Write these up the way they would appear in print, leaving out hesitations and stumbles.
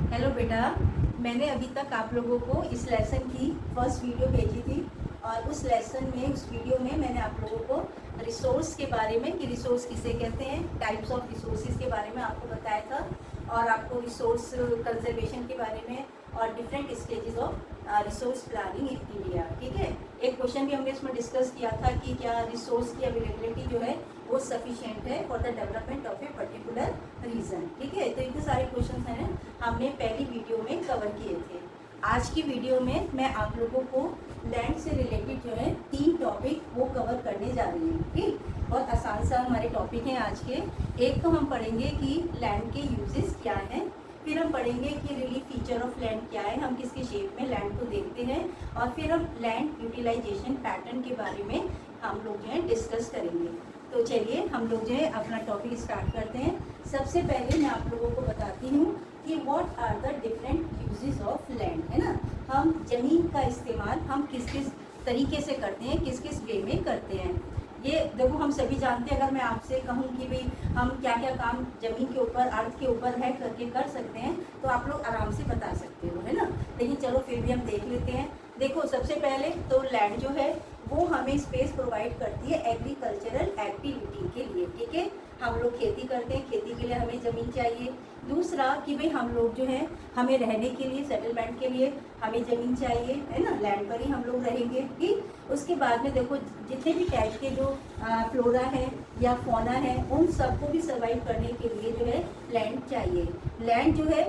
Hello बेटा, मैंने अभी तक आप लोगों को इस लेसन की फर्स्ट वीडियो भेजी थी और उस लेसन में उस वीडियो में मैंने आप लोगों को रिसोर्स के बारे में कि रिसोर्स किसे कहते हैं, टाइप्स ऑफ रिसोर्सेज के बारे में आपको बताया था और आपको रिसोर्स कंजर्वेशन के बारे में और different stages of resource planning in India. ठीक है, एक क्वेश्चन भी हमने इसमें डिस्कस किया था कि क्या रिसोर्स की अवेलेबिलिटी जो है वो सफिशिएंट है for the development of a particular region. ठीक है, तो इतने सारे क्वेश्चन हैं हमने पहली वीडियो में कवर किए थे। आज की वीडियो में मैं आप लोगों को लैंड से रिलेटेड जो है 3 टॉपिक वो कवर करने जा रही हूँ। ठीक, बहुत आसान सा हमारे टॉपिक हैं आज के। एक तो हम पढ़ेंगे कि लैंड के यूजेस क्या हैं, फिर हम पढ़ेंगे कि रिलीफ फीचर ऑफ लैंड क्या है, हम किसके शेप में लैंड को देखते हैं, और फिर हम लैंड यूटिलाइजेशन पैटर्न के बारे में हम लोग जो है डिस्कस करेंगे। तो चलिए हम लोग जो है अपना टॉपिक स्टार्ट करते हैं। सबसे पहले मैं आप लोगों को बताती हूँ कि what are the different uses of land, है ना। हम ज़मीन का इस्तेमाल हम किस किस तरीके से करते हैं, किस किस वे में करते हैं। ये देखो, हम सभी जानते हैं, अगर मैं आपसे कहूँ कि भाई हम क्या क्या काम ज़मीन के ऊपर, अर्थ के ऊपर है करके कर सकते हैं, तो आप लोग आराम से बता सकते हो, है ना। लेकिन चलो फिर भी हम देख लेते हैं। देखो, सबसे पहले तो लैंड जो है वो हमें स्पेस प्रोवाइड करती है एग्रीकल्चरल एक्टिविटी के लिए। ठीक है, हम लोग खेती करते हैं, खेती के लिए हमें ज़मीन चाहिए। दूसरा कि भाई हम लोग जो है हमें रहने के लिए, सेटलमेंट के लिए हमें ज़मीन चाहिए, है ना, लैंड पर ही हम लोग रहेंगे। ठीक, उसके बाद में देखो जितने भी टाइप के जो फ्लोरा है या फौना है, उन सबको भी सर्वाइव करने के लिए जो है लैंड चाहिए। लैंड जो है,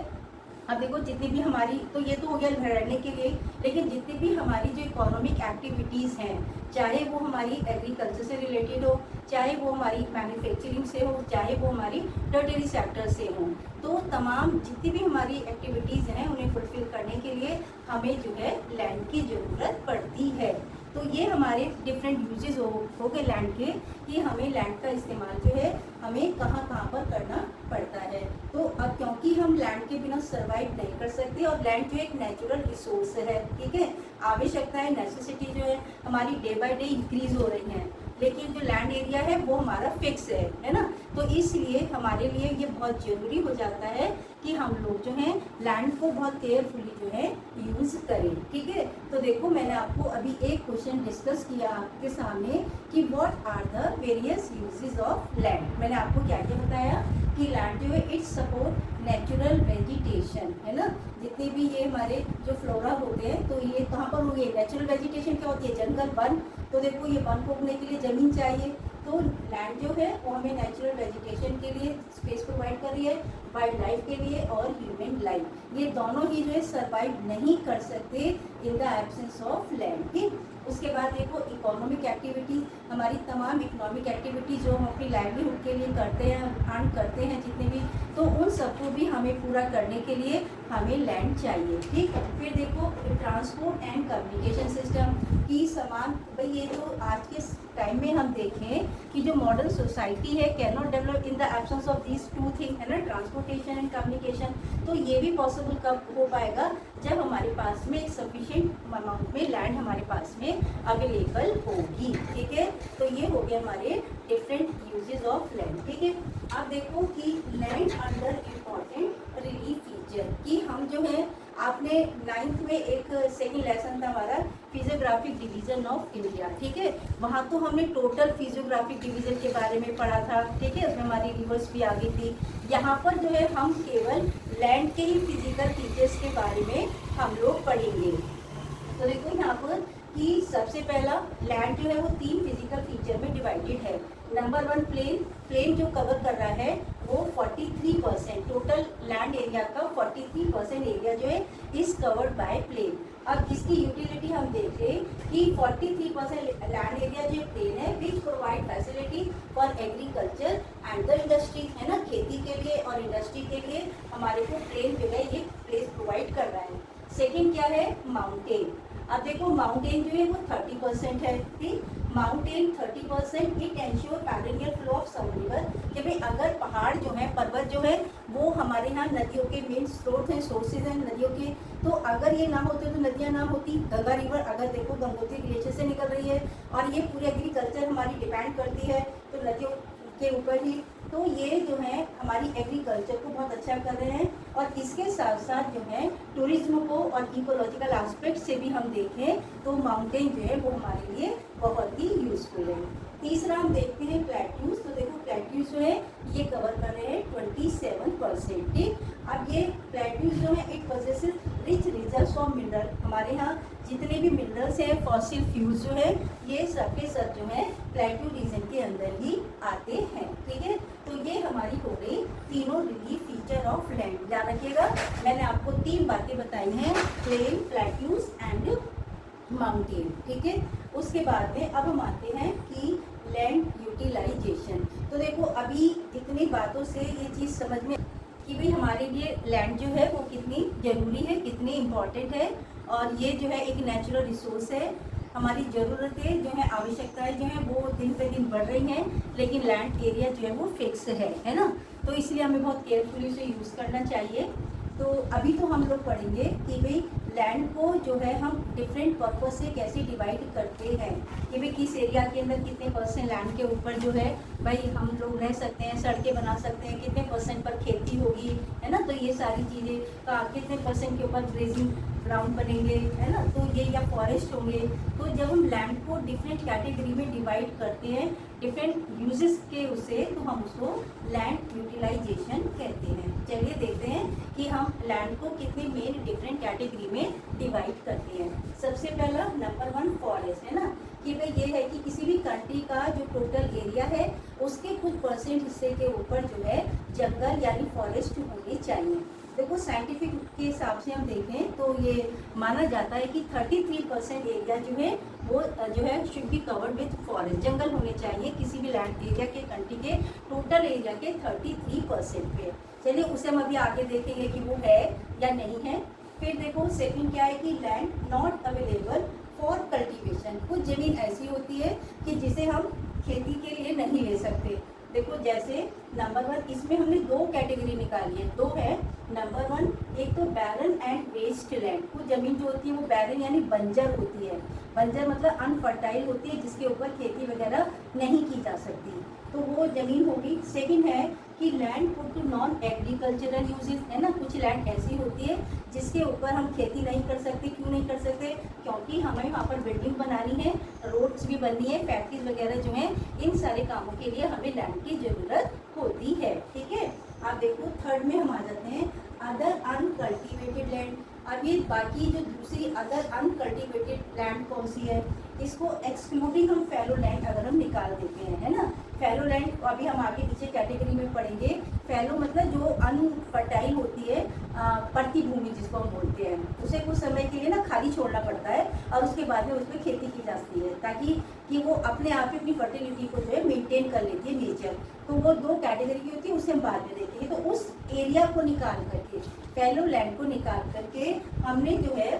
अब देखो जितनी भी हमारी, तो ये तो हो गया रहने के लिए, लेकिन जितनी भी हमारी जो इकोनॉमिक एक्टिविटीज़ हैं, चाहे वो हमारी एग्रीकल्चर से रिलेटेड हो, चाहे वो हमारी मैन्युफैक्चरिंग से हो, चाहे वो हमारी टर्टियरी सेक्टर से हो, तो तमाम जितनी भी हमारी एक्टिविटीज़ हैं उन्हें फुलफिल करने के लिए हमें जो है लैंड की ज़रूरत पड़ती है। तो ये हमारे डिफरेंट यूजेस हो गए लैंड के, कि हमें लैंड का इस्तेमाल जो है हमें कहाँ कहाँ पर करना पड़ता है। तो अब क्योंकि हम लैंड के बिना सर्वाइव नहीं कर सकते, और लैंड जो एक नेचुरल रिसोर्स है, ठीक है, आवश्यकताएं, नेसेसिटी जो है हमारी डे बाय डे इंक्रीज हो रही हैं, लेकिन जो लैंड एरिया है वो हमारा फिक्स है ना। तो इसलिए हमारे लिए ये बहुत ज़रूरी हो जाता है कि हम लोग जो हैं लैंड को बहुत केयरफुली जो है यूज़ करें। ठीक है, तो देखो मैंने आपको अभी एक क्वेश्चन डिस्कस किया आपके सामने कि what are the various uses of land. मैंने आपको क्या क्या बताया कि लैंड जो है इट्स सपोर्ट नेचुरल वेजिटेशन, है ना। जितने भी ये हमारे जो फ्लोरा होते हैं, तो ये कहाँ पर हो गए, नेचुरल वेजिटेशन क्या होती है, जंगल, वन। तो देखो ये वन को उगने के लिए ज़मीन चाहिए, तो लैंड जो है वो हमें नेचुरल वेजिटेशन के लिए स्पेस प्रोवाइड कर रही है, वाइल्ड लाइफ के लिए और ह्यूमन लाइफ, ये दोनों ही जो है सर्वाइव नहीं कर सकते in the absence of land. ठीक, उसके बाद देखो इकोनॉमिक एक्टिविटी, हमारी तमाम इकोनॉमिक एक्टिविटी जो हम अपनी लाइवलीहुड के लिए करते हैं, अर्न करते हैं जितने भी, तो उन सबको भी हमें पूरा करने के लिए हमें लैंड चाहिए। ठीक, फिर देखो ट्रांसपोर्ट एंड कम्युनिकेशन सिस्टम की समान, भाई ये जो आज के टाइम में हम देखें कि जो मॉडर्न सोसाइटी है can not develop in the absence of these two thing, है ना, ट्रांसपोर्टेशन एंड कम्युनिकेशन। तो ये भी पॉसिबल कब हो पाएगा, जब हमारे पास में एक सफिशिएंट अमाउंट में लैंड हमारे पास में अवेलेबल होगी। ठीक है, तो ये हो गया हमारे डिफरेंट यूजेस ऑफ लैंड। ठीक है, अब देखो कि land under important relief feature, कि हम जो है आपने 9th में एक सेकेंड लेसन था हमारा फिजियोग्राफिक डिवीजन ऑफ इंडिया। ठीक है, वहाँ तो हमने टोटल फिजियोग्राफिक डिवीजन के बारे में पढ़ा था। ठीक है, उसमें हमारी रिवर्स भी आ गई थी। यहाँ पर जो है हम केवल लैंड के ही फिजिकल फीचर्स के बारे में हम लोग पढ़ेंगे। तो देखो यहाँ पर कि सबसे पहला लैंड जो है वो 3 फिजिकल फीचर में डिवाइडेड है। नंबर 1 प्लेन, प्लेन जो कवर कर रहा है वो 43%, टोटल लैंड एरिया का 43% एरिया जो है इज कवर्ड बाय प्लेन। अब इसकी यूटिलिटी हम देख रहे कि 43% लैंड एरिया जो प्लेन है which provide facility for agriculture and the industry, है ना, खेती के लिए और इंडस्ट्री के लिए हमारे को प्लेन जो है ये प्लेस प्रोवाइड कर रहा है। सेकेंड क्या है, माउंटेन। अब देखो माउंटेन जो है वो 30% है। ठीक, mountain 30%, it ensure perennial flow of some river, कि भाई अगर पहाड़ जो है, पर्वत जो है वो हमारे यहाँ नदियों के मेन स्रोत हैं, सोर्सेज हैं नदियों के, तो अगर ये ना होते तो नदियाँ ना होती। गंगा रिवर अगर देखो गंगोत्री ग्लेशियर से निकल रही है और ये पूरी एग्रीकल्चर हमारी डिपेंड करती है, तो नदियों के ऊपर ही तो ये जो है हमारी एग्रीकल्चर को बहुत अच्छा कर रहे हैं, और इसके साथ साथ जो है टूरिज्म को और इकोलॉजिकल एस्पेक्ट से भी हम देखें तो माउंटेन जो है वो हमारे लिए बहुत ही यूजफुल है। तीसरा हम देखते हैं प्लेट्यूज। तो देखो प्लेट्यूज जो है ये कवर कर रहे हैं 27%। ठीक, अब ये प्लेट्यूज जो है it possesses rich reserves of mineral. हमारे यहाँ जितने भी मिनरल्स हैं, फॉसिल फ्यूल्स जो है, ये सब के सब जो है प्लेट्यू रीजन के अंदर ही आते हैं। ठीक है, तो ये हमारी हो गई तीनों रिलीफ फीचर ऑफ लैंड। याद रखिएगा मैंने आपको 3 बातें बताई हैं, प्लेन, प्लेट्यूज एंड माउंटेन। ठीक है, उसके बाद में अब हम आते हैं कि लैंड यूटिलाइजेशन। तो देखो अभी इतनी बातों से ये चीज़ समझ में कि भाई हमारे लिए लैंड जो है वो कितनी ज़रूरी है, कितनी इम्पॉर्टेंट है, और ये जो है एक नेचुरल रिसोर्स है। हमारी ज़रूरतें जो है, आवश्यकताएं जो हैं वो दिन पे दिन बढ़ रही हैं, लेकिन लैंड एरिया जो है वो फिक्स है ना। तो इसलिए हमें बहुत केयरफुली उसे यूज़ करना चाहिए। तो अभी तो हम लोग पढ़ेंगे कि भाई लैंड को जो है हम डिफरेंट पर्पज से कैसे डिवाइड करते हैं, कि भाई किस एरिया के अंदर कितने % लैंड के ऊपर जो है भाई हम लोग रह सकते हैं, सड़कें बना सकते हैं, कितने % पर खेती होगी, है ना। तो ये सारी चीज़ें का कितने % के ऊपर ग्रेजिंग ग्राउंड बनेंगे, है ना, तो ये या फॉरेस्ट होंगे। तो जब हम लैंड को डिफरेंट कैटेगरी में डिवाइड करते हैं डिफरेंट यूजेस के उसे, तो हम उसको लैंड यूटिलाइजेशन कहते हैं। चलिए देखते हैं कि हम लैंड को कितने मेन डिफरेंट कैटेगरी में डिवाइड करते हैं। सबसे पहला नंबर 1 फॉरेस्ट, है ना, कि भाई ये है कि किसी भी कंट्री का जो टोटल एरिया है उसके कुछ % हिस्से के ऊपर जो है जंगल यानी फॉरेस्ट होने चाहिए। देखो साइंटिफिक के हिसाब से हम देखें तो ये माना जाता है कि 33% एरिया जो है वो जो है should be covered with forest. जंगल होने चाहिए किसी भी लैंड एरिया के कंट्री के टोटल एरिया के 33% पे। चलिए उसे हम अभी आगे देखेंगे कि वो है या नहीं है। फिर देखो सेकंड क्या है कि land not available for cultivation. कुछ ज़मीन ऐसी होती है कि जिसे हम खेती के लिए नहीं ले सकते। देखो जैसे नंबर 1 इसमें हमने 2 कैटेगरी निकाली है, 2 है। नंबर 1 एक तो बैरन एंड वेस्ट लैंड। कुछ ज़मीन जो होती है वो बैरन यानी बंजर होती है। बंजर मतलब अनफर्टाइल होती है, जिसके ऊपर खेती वगैरह नहीं की जा सकती, तो वो ज़मीन होगी। सेकंड है कि land put to non agricultural uses, है ना। कुछ लैंड ऐसी होती है जिसके ऊपर हम खेती नहीं कर सकते। क्यों नहीं कर सकते? क्योंकि हमें वहाँ पर बिल्डिंग बनानी है, रोड्स भी बननी है, फैक्ट्रीज वगैरह जो हैं, इन सारे कामों के लिए हमें लैंड की ज़रूरत होती है। ठीक है, आप देखो थर्ड में हम आ जाते हैं अदर अनकल्टिवेटेड लैंड। अब ये बाकी जो दूसरी अदर अनकल्टिवेटेड लैंड कौन सी है, इसको एक्सक्लूडिंग हम फैलो लैंड अगर हम निकाल देते हैं, है ना। फैलो लैंड अभी हम आगे पीछे कैटेगरी में पढ़ेंगे। फैलो मतलब जो अनफर्टाइल होती है, पड़ती भूमि जिसको हम बोलते हैं, उसे कुछ समय के लिए ना खाली छोड़ना पड़ता है और उसके बाद में उसमें खेती की जाती है, ताकि कि वो अपने आप ही अपनी फर्टिलिटी को जो है मेंटेन कर लेती है नेचर। तो वो 2 कैटेगरी की होती है, उसे हम बाद में देखेंगे। तो उस एरिया को निकाल करके, फैलो लैंड को निकाल करके हमने जो है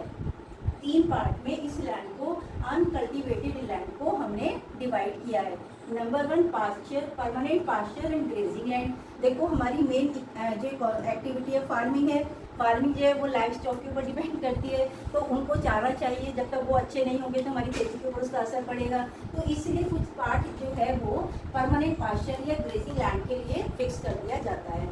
3 पार्ट में इस लैंड को, अनकल्टिवेटेड लैंड को हमने डिवाइड किया है। Number 1 pasture, permanent pasture and grazing land. देखो हमारी मेन जो एक्टिविटी है फार्मिंग है। फार्मिंग जो है वो लाइफ स्टॉक के ऊपर डिपेंड करती है, तो उनको चारा चाहिए। जब तक वो अच्छे नहीं होंगे तो हमारी खेती के ऊपर उसका असर पड़ेगा। तो इसलिए कुछ पार्ट जो है वो परमानेंट पास्चर या ग्रेजिंग लैंड के लिए फिक्स कर दिया जाता है।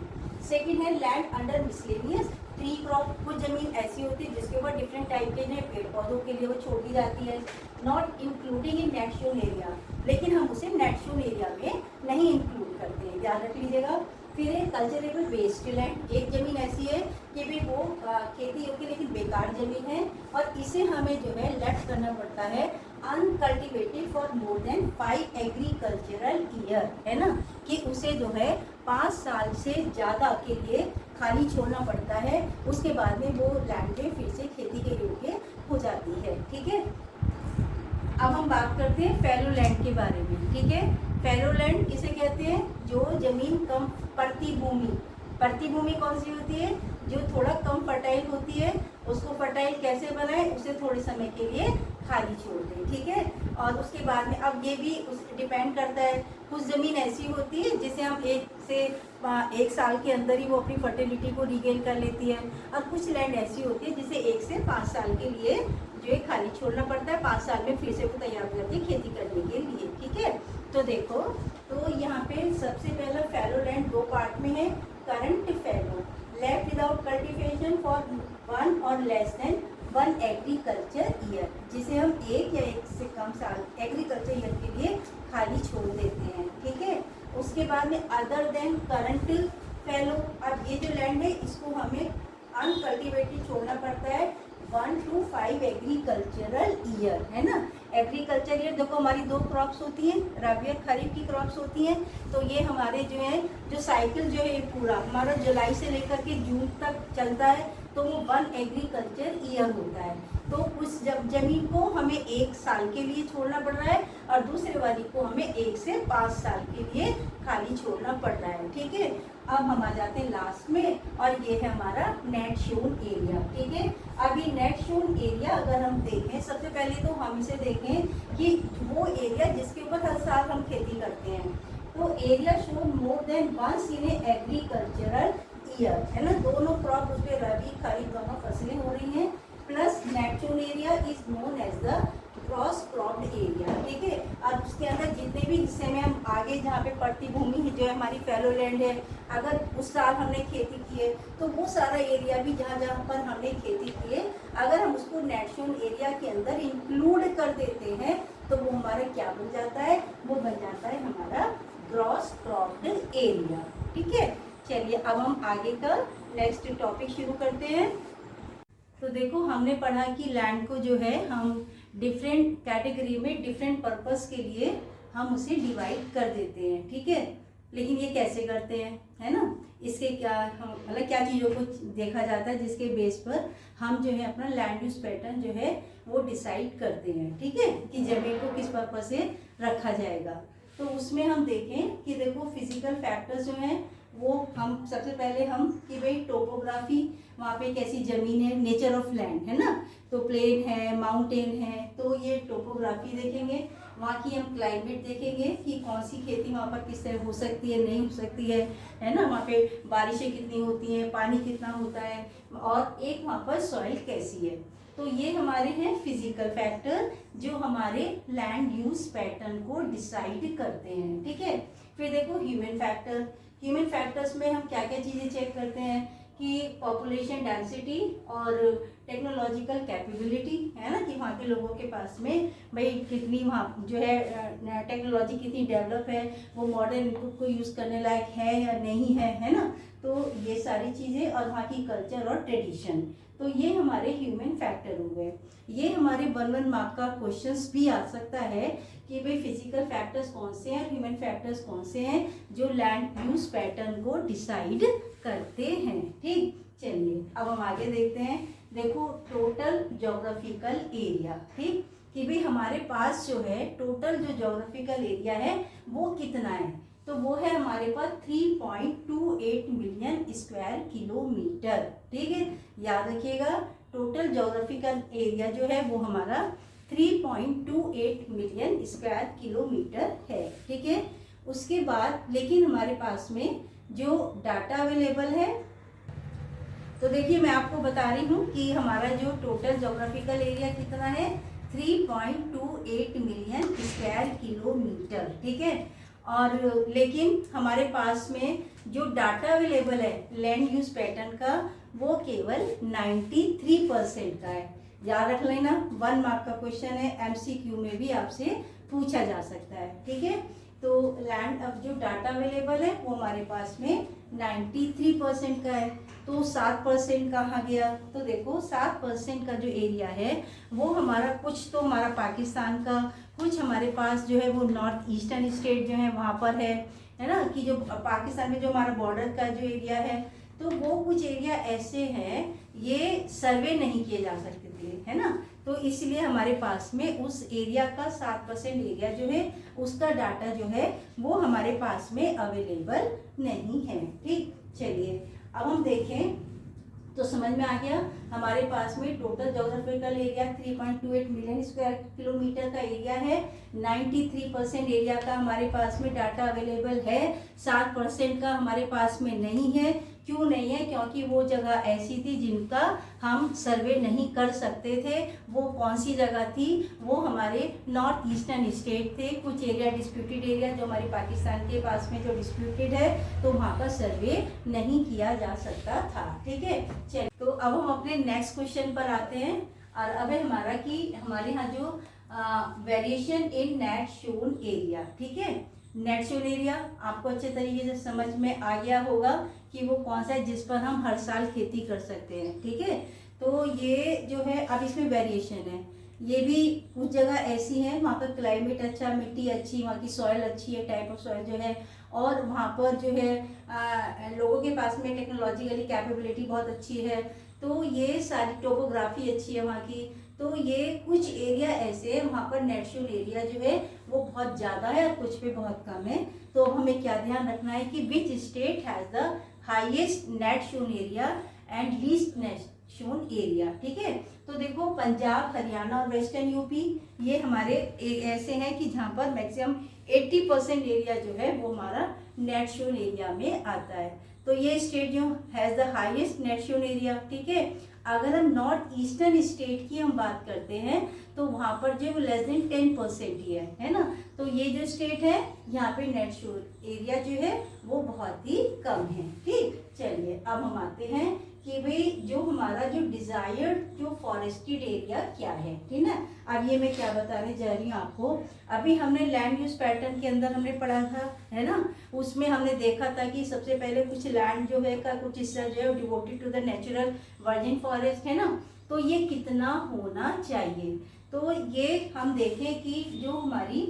सेकेंड है land under miscellaneous tree crop. कुछ ज़मीन ऐसी होती है जिसके ऊपर डिफरेंट टाइप के जो पेड़ पौधों के लिए वो छोड़ दी जाती है, not including in net sown area, लेकिन हम उसे नेट शोन एरिया में नहीं इंक्लूड करते हैं, ध्यान रख लीजिएगा। फिर है कल्चरेबल वेस्ट लैंड। एक ज़मीन ऐसी है कि भी वो खेती योग्य लेकिन बेकार ज़मीन है, और इसे हमें जो है लेफ्ट करना पड़ता है uncultivated for more than 5 agricultural year, है ना, कि उसे जो है 5 साल से ज़्यादा के लिए खाली छोड़ना पड़ता है। उसके बाद में वो लैंड पे फिर से खेती के योग्य हो जाती है। ठीक है, अब हम बात करते हैं फैलो लैंड के बारे में। ठीक है, फैलो लैंड किसे कहते हैं? जो ज़मीन कम प्रतिभूमि, प्रतिभूमि कौन सी होती है? जो थोड़ा कम फर्टाइल होती है, उसको फर्टाइल कैसे बनाए? उसे थोड़े समय के लिए खाली छोड़ दें। ठीक है, और उसके बाद में अब ये भी उस डिपेंड करता है। कुछ ज़मीन ऐसी होती है जिसे हम 1 साल के अंदर ही वो अपनी फर्टिलिटी को रिगेन कर लेती है, और कुछ लैंड ऐसी होती है जिसे 1 से 5 साल के लिए जो है खाली छोड़ना पड़ता है। 5 साल में फिर से वो तैयार हो जाती है खेती करने के लिए। ठीक है, तो देखो, तो यहाँ पे सबसे पहला फैलो लैंड दो पार्ट में है। Current fallow left without cultivation for 1 और लेस देन 1 एग्रीकल्चर ईयर, जिसे हम 1 या 1 से कम साल एग्रीकल्चर ईयर के लिए खाली छोड़ देते हैं। ठीक है, उसके बाद में अदर देन करंट फैलो, अब ये जो लैंड है इसको हमें अनकल्टिवेटेड छोड़ना पड़ता है 1 to 5 एग्रीकल्चरल ईयर, है ना। एग्रीकल्चर ईयर देखो हमारी दो क्रॉप्स होती हैं, रबी और खरीफ की क्रॉप्स होती हैं। तो ये हमारे जो है जो साइकिल जो है पूरा हमारा जुलाई से लेकर के जून तक चलता है, तो वो 1 एग्रीकल्चर ईयर होता है। तो उस जमीन को हमें 1 साल के लिए छोड़ना पड़ रहा है और दूसरे वाली को हमें 1 से 5 साल के लिए खाली छोड़ना पड़ रहा है। ठीक है, अब हम आ जाते हैं लास्ट में, और ये है हमारा नेट शोन एरिया। ठीक है, अभी नेट शोन एरिया अगर हम देखें, सबसे पहले तो हम इसे देखें कि वो एरिया जिसके ऊपर हर साल हम खेती करते हैं, तो area sown more than once in agricultural year, है ना। दोनों क्रॉप उस पर रबी खरीफ दोनों फसलें हो रही हैं, plus net sown area is known as the cross cropped area. ठीक है, और उसके अंदर जितने भी हिस्से में हम आगे जहाँ पे पड़ती भूमि है जो है हमारी फैलो लैंड है, अगर उस साल हमने खेती की है तो वो सारा एरिया भी जहाँ जहाँ पर हमने खेती की है, अगर हम उसको नेट शोन एरिया के अंदर इंक्लूड कर देते हैं तो वो हमारा क्या बन जाता है, वो बन जाता है हमारा ग्रॉस क्रॉप्ड एरिया। ठीक है, चलिए अब हम आगे का नेक्स्ट टॉपिक शुरू करते हैं। तो देखो हमने पढ़ा कि लैंड को जो है हम डिफरेंट कैटेगरी में डिफरेंट पर्पस के लिए हम उसे डिवाइड कर देते हैं। ठीक है, लेकिन ये कैसे करते हैं, है ना। इसके क्या हम मतलब क्या चीज़ों को देखा जाता है जिसके बेस पर हम जो है अपना लैंड यूज पैटर्न जो है वो डिसाइड करते हैं। ठीक है, कि ज़मीन को किस पर्पस से रखा जाएगा। तो उसमें हम देखें कि देखो फिजिकल फैक्टर्स जो हैं वो हम सबसे पहले हम कि भाई टोपोग्राफी, वहाँ पे कैसी ज़मीन है, नेचर ऑफ लैंड, है ना। तो प्लेन है, माउंटेन है, तो ये टोपोग्राफी देखेंगे। वहाँ की हम क्लाइमेट देखेंगे कि कौन सी खेती वहाँ पर किस तरह हो सकती है, नहीं हो सकती है ना। वहाँ पे बारिशें कितनी होती हैं, पानी कितना होता है, और एक वहाँ पर सॉइल कैसी है। तो ये हमारे हैं फिजिकल फैक्टर जो हमारे लैंड यूज पैटर्न को डिसाइड करते हैं। ठीक है, फिर देखो ह्यूमन फैक्टर। ह्यूमन फैक्टर्स में हम क्या क्या चीज़ें चेक करते हैं कि पॉपुलेशन डेंसिटी और टेक्नोलॉजिकल कैपेबिलिटी, है ना, कि वहाँ के लोगों के पास में भाई कितनी वहाँ जो है टेक्नोलॉजी कितनी डेवलप है, वो मॉडर्न इनपुट को यूज़ करने लायक है या नहीं है ना। तो ये सारी चीज़ें, और वहाँ की कल्चर और ट्रेडिशन, तो ये हमारे ह्यूमन फैक्टर हो गए। ये हमारे 1 मार्क का क्वेश्चंस भी आ सकता है कि भाई फिजिकल फैक्टर्स कौन से हैं, ह्यूमन फैक्टर्स कौन से हैं जो लैंड यूज पैटर्न को डिसाइड करते हैं। ठीक, चलिए अब हम आगे देखते हैं। देखो टोटल ज्योग्राफिकल एरिया, ठीक, कि भाई हमारे पास जो है टोटल जो ज्योग्राफिकल एरिया है वो कितना है, तो वो है हमारे पास 3.28 मिलियन स्क्वायर किलोमीटर। ठीक है, याद रखिएगा टोटल ज्योग्राफिकल एरिया जो है वो हमारा 3.28 मिलियन स्क्वायर किलोमीटर है। ठीक है, उसके बाद लेकिन हमारे पास में जो डाटा अवेलेबल है, तो देखिए मैं आपको बता रही हूँ कि हमारा जो टोटल ज्योग्राफिकल एरिया कितना है 3.28 मिलियन स्क्वायर किलोमीटर। ठीक है, और लेकिन हमारे पास में जो डाटा अवेलेबल है लैंड यूज पैटर्न का वो केवल 93% का है। याद रख लेना, 1 मार्क का क्वेश्चन है, MCQ में भी आपसे पूछा जा सकता है। ठीक है, तो लैंड अब जो डाटा अवेलेबल है वो हमारे पास में 93% का है। तो 7% कहाँ गया, तो देखो 7% का जो एरिया है वो हमारा कुछ तो हमारा पाकिस्तान का, कुछ हमारे पास जो है वो नॉर्थ ईस्टर्न स्टेट जो है वहाँ पर है ना, कि जो पाकिस्तान में जो हमारा बॉर्डर का जो एरिया है, तो वो कुछ एरिया ऐसे हैं ये सर्वे नहीं किए जा सकते थे, है ना। तो इसलिए हमारे पास में उस एरिया का 7% एरिया जो है उसका डाटा जो है वो हमारे पास में अवेलेबल नहीं है। ठीक, चलिए अब हम देखें तो समझ में आ गया हमारे पास में total geographical area 3.28 million square kilometre का एरिया है। 93% एरिया का हमारे पास में डाटा अवेलेबल है, 7% का हमारे पास में नहीं है, क्यों नहीं है? क्योंकि वो जगह ऐसी थी जिनका हम सर्वे नहीं कर सकते थे। वो कौन सी जगह थी? वो हमारे नॉर्थ ईस्टर्न स्टेट थे। कुछ एरिया डिस्प्यूटेड एरिया जो हमारे पाकिस्तान के पास में जो डिस्प्यूटेड है, तो वहाँ का सर्वे नहीं किया जा सकता था। ठीक है, चलिए तो अब हम अपने नेक्स्ट क्वेश्चन पर आते हैं। और अब है हमारा कि हमारे यहाँ जो variation in net sown area. ठीक है, नेट शोन एरिया आपको अच्छे तरीके से समझ में आ गया होगा कि वो कौन सा है जिस पर हम हर साल खेती कर सकते हैं। ठीक है, तो ये जो है अब इसमें वेरिएशन है। ये भी कुछ जगह ऐसी है वहाँ का क्लाइमेट अच्छा, मिट्टी अच्छी, वहाँ की सॉइल अच्छी है, टाइप ऑफ सॉइल जो है, और वहाँ पर जो है लोगों के पास में टेक्नोलॉजिकली कैपेबिलिटी बहुत अच्छी है। तो ये सारी टोपोग्राफी अच्छी है वहाँ की। तो ये कुछ एरिया ऐसे है वहाँ पर नेट शोन एरिया जो है वो बहुत ज़्यादा है और कुछ पे बहुत कम है। तो हमें क्या ध्यान रखना है कि which state has the highest net sown area and least net sown area. ठीक है, तो देखो पंजाब, हरियाणा और वेस्टर्न यूपी ये हमारे ऐसे हैं कि जहाँ पर मैक्सिमम 80% एरिया जो है वो हमारा नेट शोन एरिया में आता है। तो ये स्टेट जो has the highest net sown area. ठीक है, अगर हम नॉर्थ ईस्टर्न स्टेट की हम बात करते हैं तो वहाँ पर जो लेस देन 10% ही है ना। तो ये जो स्टेट है यहाँ पे नेट शोन एरिया जो है वो बहुत ही कम है। ठीक, चलिए अब हम आते हैं कि भाई जो हमारा जो डिजायर्ड जो फॉरेस्टेड एरिया क्या है। ठीक है, अब ये मैं क्या बताने जा रही हूँ आपको। अभी हमने लैंड यूज पैटर्न के अंदर हमने पढ़ा था, है ना। उसमें हमने देखा था कि सबसे पहले कुछ लैंड जो है का कुछ हिस्सा जो है devoted to the natural virgin forest, है ना। तो ये कितना होना चाहिए? तो ये हम देखें कि जो हमारी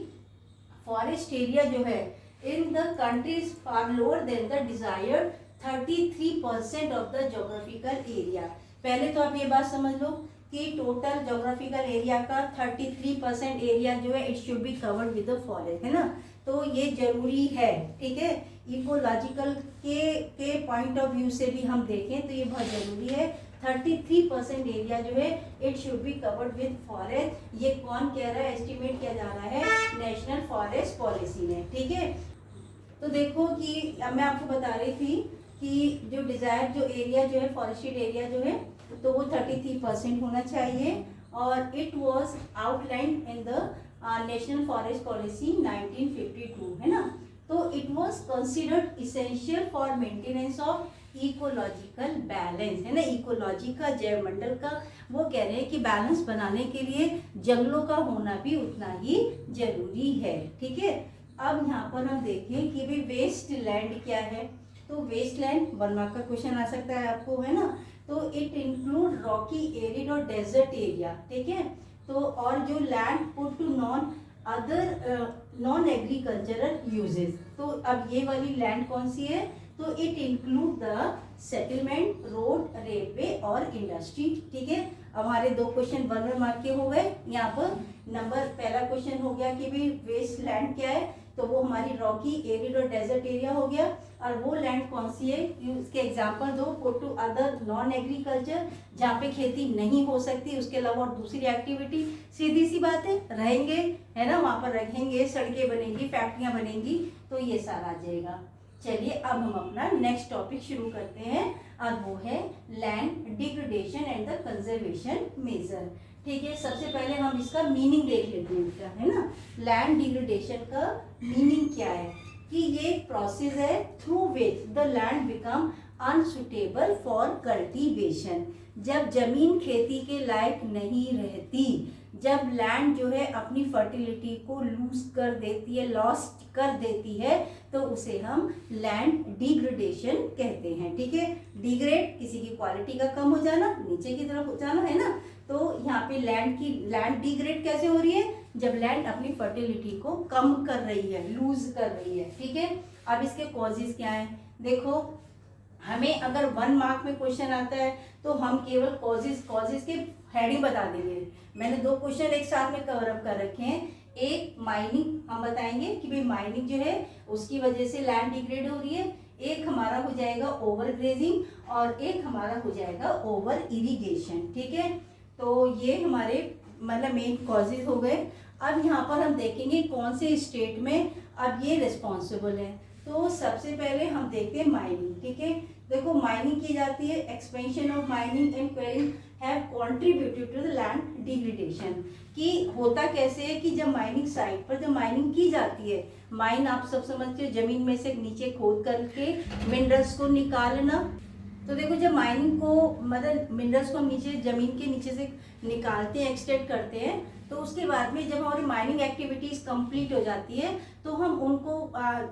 फॉरेस्ट एरिया जो है in the country is far lower than the desired 33% of the geographical area. पहले तो आप ये बात समझ लो कि टोटल जोग्राफिकल एरिया का 33% एरिया जो है it should be covered with the forest, है ना। तो ये जरूरी है। ठीक है, इकोलॉजिकल के पॉइंट ऑफ व्यू से भी हम देखें तो ये बहुत जरूरी है। 33% एरिया जो है it should be covered with forest. ये कौन कह रहा है? एस्टिमेट किया जा रहा है नेशनल फॉरेस्ट पॉलिसी में। ठीक है, तो देखो कि अब मैं आपको बता रही थी कि जो डिजायर जो एरिया जो है फॉरेस्टेड एरिया जो है तो वो 33% होना चाहिए। और it was outlined in the national forest policy 1952, है ना। तो it was considered essential for maintenance of ecological balance, है ना। इकोलॉजी का, जैव मंडल का, वो कह रहे हैं कि बैलेंस बनाने के लिए जंगलों का होना भी उतना ही जरूरी है। ठीक है, अब यहाँ पर हम देखें कि भाई वेस्ट लैंड क्या है। तो वेस्ट लैंड 1 मार्क का क्वेश्चन आ सकता है आपको, है ना। तो इट इंक्लूड रॉकी, एरिड और डेजर्ट एरिया। ठीक है, तो और जो land put to non agricultural uses. तो अब ये वाली लैंड कौन सी है? तो it include the settlement, road, railway और इंडस्ट्री। ठीक है, अब हमारे 2 क्वेश्चन 1 मार्क के हो गए। यहाँ पर नंबर पहला क्वेश्चन हो गया कि भाई वेस्ट लैंड क्या है, तो वो हमारी रॉकी, एरिड और डेजर्ट एरिया हो गया। और वो लैंड कौन सी है, उसके एग्जांपल दो। Put to other non agriculture, जहाँ पे खेती नहीं हो सकती, उसके अलावा और दूसरी एक्टिविटी। सीधी सी बात है, रहेंगे, है ना, वहाँ पर रहेंगे, सड़कें बनेंगी, फैक्ट्रियाँ बनेंगी, तो ये सारा आ जाएगा। चलिए अब हम अपना नेक्स्ट टॉपिक शुरू करते हैं और वो है land degradation and the conservation measure. ठीक है, सबसे पहले हम इसका मीनिंग देख लेते हैं इसका, है ना। लैंड डिग्रेडेशन का मीनिंग क्या है कि ये एक प्रोसेस है through which the land become unsuitable for cultivation. जब जमीन खेती के लायक नहीं रहती, जब लैंड जो है अपनी फर्टिलिटी को लूज कर देती है, लॉस्ट कर देती है, तो उसे हम लैंड डिग्रेडेशन कहते हैं। ठीक है, डिग्रेड किसी की क्वालिटी का कम हो जाना, नीचे की तरफ हो जाना, है ना। तो यहाँ पे लैंड डिग्रेड कैसे हो रही है? जब लैंड अपनी फर्टिलिटी को कम कर रही है, लूज कर रही है। ठीक है, अब इसके कॉजेज क्या है? देखो, हमें अगर 1 मार्क में क्वेश्चन आता है तो हम केवल कॉजेज के हेडिंग बता देंगे। मैंने 2 क्वेश्चन एक साथ में कवर अप कर रखे हैं। एक माइनिंग हम बताएंगे कि भाई माइनिंग जो है उसकी वजह से लैंड डिग्रेड हो रही है। एक हमारा हो जाएगा ओवर ग्रेजिंग और एक हमारा हो जाएगा ओवर इरिगेशन। ठीक है, तो ये हमारे मतलब मेन कॉजेज हो गए। अब यहाँ पर हम देखेंगे कौन से स्टेट में अब ये रिस्पॉन्सिबल है। तो सबसे पहले हम देखते हैं माइनिंग। ठीक है, देखो माइनिंग की जाती है, expansion of mining and quarrying have contributed to the land degradation. कि होता कैसे है कि जब माइनिंग साइट पर जब माइनिंग की जाती है, माइन आप सब समझते हो जमीन में से नीचे खोद करके मिनरल्स को निकालना। तो देखो जब माइनिंग को मतलब मिनरल्स को नीचे जमीन के नीचे से निकालते हैं, एक्सट्रैक्ट करते हैं, तो उसके बाद में जब हमारी माइनिंग एक्टिविटीज कंप्लीट हो जाती है तो हम उनको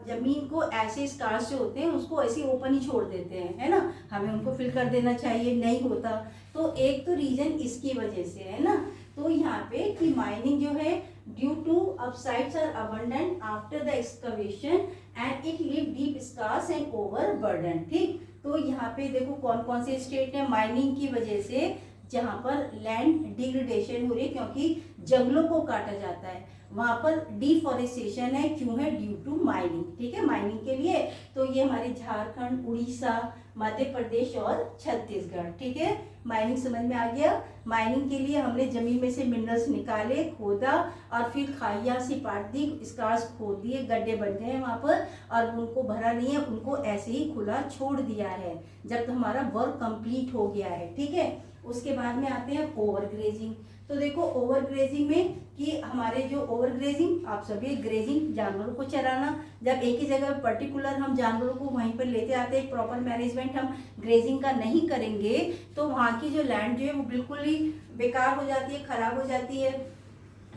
जमीन को ऐसे स्टार्स जो होते हैं उसको ऐसे ओपन ही छोड़ देते हैं, है ना। हमें उनको फिल कर देना चाहिए, नहीं होता। तो एक तो रीजन इसकी वजह से है ना। तो यहाँ पे कि माइनिंग जो है due to upsides are abundant after the excavation and it leave deep scars and overburden. ठीक, तो यहाँ पे देखो कौन कौन से स्टेट है माइनिंग की वजह से जहाँ पर लैंड डिग्रेडेशन हो रही है, क्योंकि जंगलों को काटा जाता है, वहां पर डिफॉरेस्टेशन है। क्यों है? Due to mining. ठीक है, माइनिंग के लिए तो ये हमारे झारखंड, उड़ीसा, मध्य प्रदेश और छत्तीसगढ़। ठीक है, माइनिंग समझ में आ गया। माइनिंग के लिए हमने जमीन में से मिनरल्स निकाले, खोदा और फिर खाइया सी पाट दी, स्कार्स खोद दिए, गड्ढे बन गए वहां पर, और उनको भरा नहीं है, उनको ऐसे ही खुला छोड़ दिया है जब तो हमारा वर्क कंप्लीट हो गया है। ठीक है, उसके बाद में आते हैं ओवरग्रेजिंग। तो देखो ओवरग्रेजिंग में कि हमारे जो ओवरग्रेजिंग आप सभी ग्रेजिंग जानवरों को चराना, जब एक ही जगह पर्टिकुलर हम जानवरों को वहीं पर लेते आते हैं, प्रॉपर मैनेजमेंट हम ग्रेजिंग का नहीं करेंगे तो वहाँ की जो लैंड जो है वो बिल्कुल ही बेकार हो जाती है, खराब हो जाती है।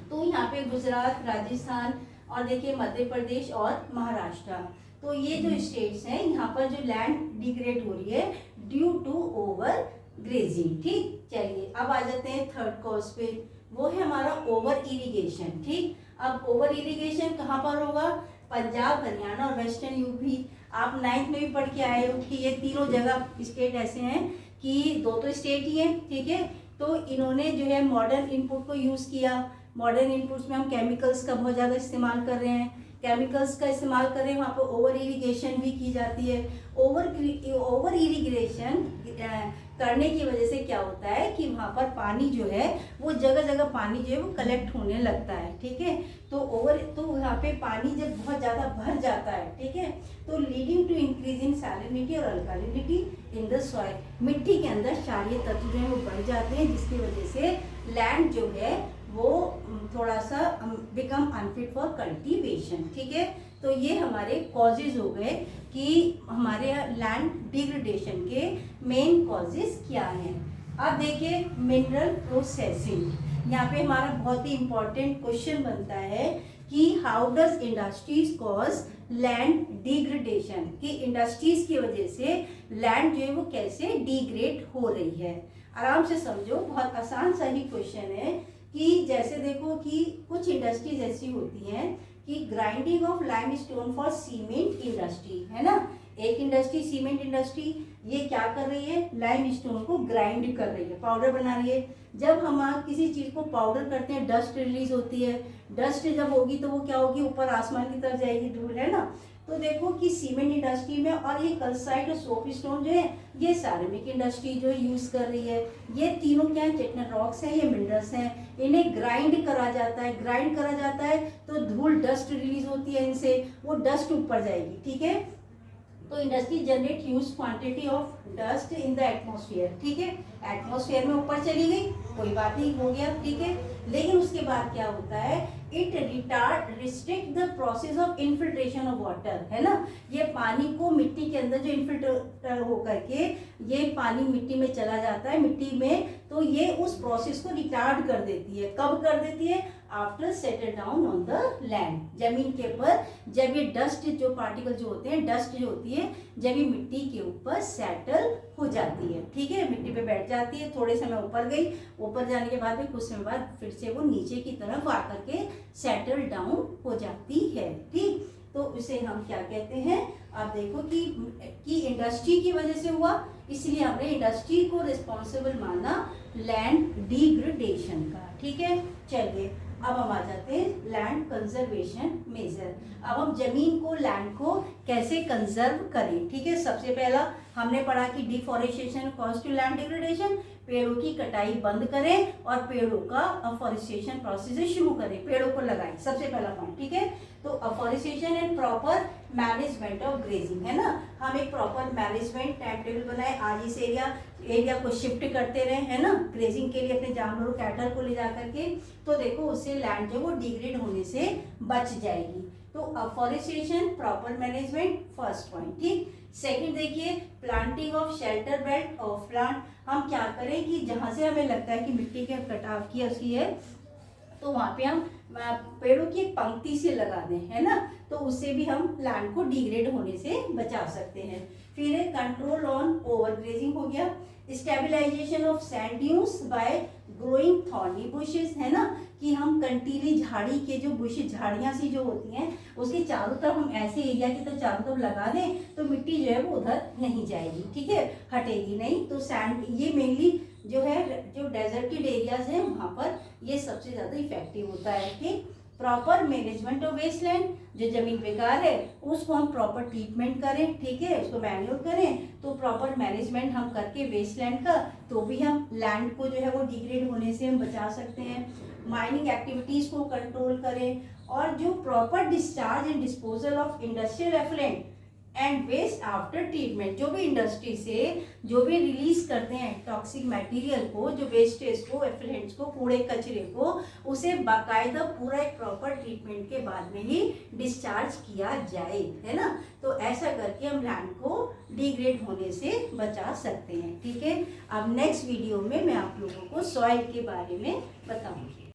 तो यहाँ पे गुजरात, राजस्थान और देखिए मध्य प्रदेश और महाराष्ट्र, तो ये जो स्टेट्स हैं यहाँ पर जो लैंड डिग्रेड हो रही है ड्यू टू ओवर ग्रेजिंग। ठीक, चलिए अब आ जाते हैं थर्ड कॉज पे, वो है हमारा ओवर इरिगेशन। ठीक, अब ओवर इरिगेशन कहाँ पर होगा? पंजाब, हरियाणा और वेस्टर्न यूपी। आप 9th में भी पढ़ के आए हो कि ये तीनों जगह स्टेट ऐसे हैं कि दो तो स्टेट ही हैं। ठीक है, तो इन्होंने जो है मॉडर्न इनपुट को यूज़ किया। मॉडर्न इनपुट्स में हम केमिकल्स का बहुत ज़्यादा इस्तेमाल कर रहे हैं, केमिकल्स का इस्तेमाल कर रहे हैं, वहाँ पर ओवर इरिगेशन भी की जाती है। ओवर इरिगेशन करने की वजह से क्या होता है कि वहाँ पर पानी जो है वो जगह जगह पानी जो है वो कलेक्ट होने लगता है। ठीक है, तो यहाँ पे पानी जब बहुत ज़्यादा भर जाता है, ठीक है, तो leading to increase in salinity और अल्कालिनिटी इन द सॉइल, मिट्टी के अंदर क्षारीय तत्व जो है वो बढ़ जाते हैं, जिसकी वजह से लैंड जो है वो थोड़ा सा बिकम अनफिट फॉर कल्टीवेशन। ठीक है, तो ये हमारे कॉजेज हो गए कि हमारे लैंड डिग्रेडेशन के मेन कॉजेज क्या हैं। अब देखिए मिनरल प्रोसेसिंग, यहाँ पे हमारा बहुत ही इम्पोर्टेंट क्वेश्चन बनता है कि how does industries cause land degradation, कि इंडस्ट्रीज की वजह से लैंड जो है वो कैसे डिग्रेड हो रही है। आराम से समझो, बहुत आसान सा ही क्वेश्चन है कि जैसे देखो कि कुछ इंडस्ट्रीज ऐसी होती हैं कि grinding of limestone for cement industry, है ना। एक इंडस्ट्री सीमेंट इंडस्ट्री ये क्या कर रही है? लाइमस्टोन को ग्राइंड कर रही है, पाउडर बना रही है। जब हम किसी चीज़ को पाउडर करते हैं डस्ट रिलीज होती है, डस्ट जब होगी तो वो क्या होगी? ऊपर आसमान की तरफ जाएगी, धूल, है ना। तो देखो कि सीमेंट इंडस्ट्री में और ये कल्साइट और सोप स्टोन जो है ये सैरेमिक इंडस्ट्री जो यूज़ कर रही है। ये तीनों क्या है? टेक्टोनिक रॉक्स हैं, ये मिनरल्स हैं। इन्हें ग्राइंड करा जाता है, ग्राइंड करा जाता है तो धूल डस्ट रिलीज होती है इनसे, वो डस्ट ऊपर जाएगी। ठीक है, तो industry generate huge quantity of dust in the atmosphere. ठीक है, एटमॉस्फेयर में ऊपर चली गई, कोई बात नहीं, हो गया। ठीक है, लेकिन उसके बाद क्या होता है? It restrict the process of infiltration of water, है ना। ये पानी को मिट्टी के अंदर जो इन्फिल्टर होकर के ये पानी मिट्टी में चला जाता है, मिट्टी में, तो ये उस प्रोसेस को रिटार्ड कर देती है। कब कर देती है? After settle down on the land, जमीन के ऊपर जब ये डस्ट जो पार्टिकल जो होते हैं, डस्ट जो होती है, जब ये मिट्टी के ऊपर सेटल हो जाती है। ठीक है, मिट्टी पे बैठ जाती है, थोड़े समय ऊपर गई, ऊपर जाने के बाद भी कुछ समय बाद फिर से वो नीचे की तरफ आकर के सेटल डाउन हो जाती है। ठीक, तो इसे हम क्या कहते हैं? आप देखो कि इंडस्ट्री की वजह से हुआ, इसलिए हमने इंडस्ट्री को रिस्पॉन्सिबल माना लैंड डिग्रेडेशन का। ठीक है, चलिए अब हम आ जाते हैं लैंड कंजर्वेशन मेजर। अब हम जमीन को, लैंड को कैसे कंजर्व करें। ठीक है, सबसे पहला हमने पढ़ा कि deforestation cause to land degradation, पेड़ों की कटाई बंद करें और पेड़ों का अफॉरेस्टेशन प्रोसेस शुरू करें, पेड़ों को लगाएं, सबसे पहला पॉइंट, ठीक है। तो afforestation and proper management of grazing, है ना, हम एक प्रॉपर मैनेजमेंट टाइम टेबल बनाए, आज इस एरिया को शिफ्ट करते रहे, है ना, ग्रेजिंग के लिए अपने जानवरों कैटल को ले जा करके, तो देखो उससे लैंड जो वो डिग्रेड होने से बच जाएगी। तो afforestation, proper management, first point, ठीक। सेकंड देखिए, planting of shelter belt of plant, हम क्या करें कि जहां से हमें लगता है कि मिट्टी के कटाव की उसकी है, तो वहां पे हम पेड़ों की एक पंक्ति से लगा दें, है ना, तो उससे भी हम लैंड को डिग्रेड होने से बचा सकते हैं। फिर कंट्रोल ऑन ओवरग्रेजिंग हो गया, stabilization of sand dunes by growing thorny bushes, है ना, कि हम कंटीली झाड़ी के जो बुशेस, झाड़ियां सी जो होती हैं, उसके चारों तरफ हम ऐसे एरिया की तरफ चारों तरफ लगा दें तो मिट्टी जो है वो उधर नहीं जाएगी, ठीक है, हटेगी नहीं। तो सैंड, ये मेनली जो है जो डेजर्टेड एरियाज हैं वहाँ पर ये सबसे ज़्यादा इफेक्टिव होता है, ठीक। प्रॉपर मैनेजमेंट ऑफ वेस्टलैंड, जो जमीन बेकार है उसको हम प्रॉपर ट्रीटमेंट करें, ठीक है, उसको मैन्योर करें, तो प्रॉपर मैनेजमेंट हम करके वेस्टलैंड का, तो भी हम लैंड को जो है वो डिग्रेड होने से हम बचा सकते हैं। माइनिंग एक्टिविटीज़ को कंट्रोल करें, और जो proper discharge and disposal of industrial effluent and waste after treatment, जो भी इंडस्ट्री से जो भी रिलीज करते हैं टॉक्सिक मटेरियल को, जो वेस्टेज को, एफ्लुएंट्स को, कूड़े कचरे को, उसे बाकायदा पूरा एक प्रॉपर ट्रीटमेंट के बाद में ही डिस्चार्ज किया जाए, है ना, तो ऐसा करके हम लैंड को डिग्रेड होने से बचा सकते हैं, ठीक है। अब नेक्स्ट वीडियो में मैं आप लोगों को सॉइल के बारे में बताऊंगी।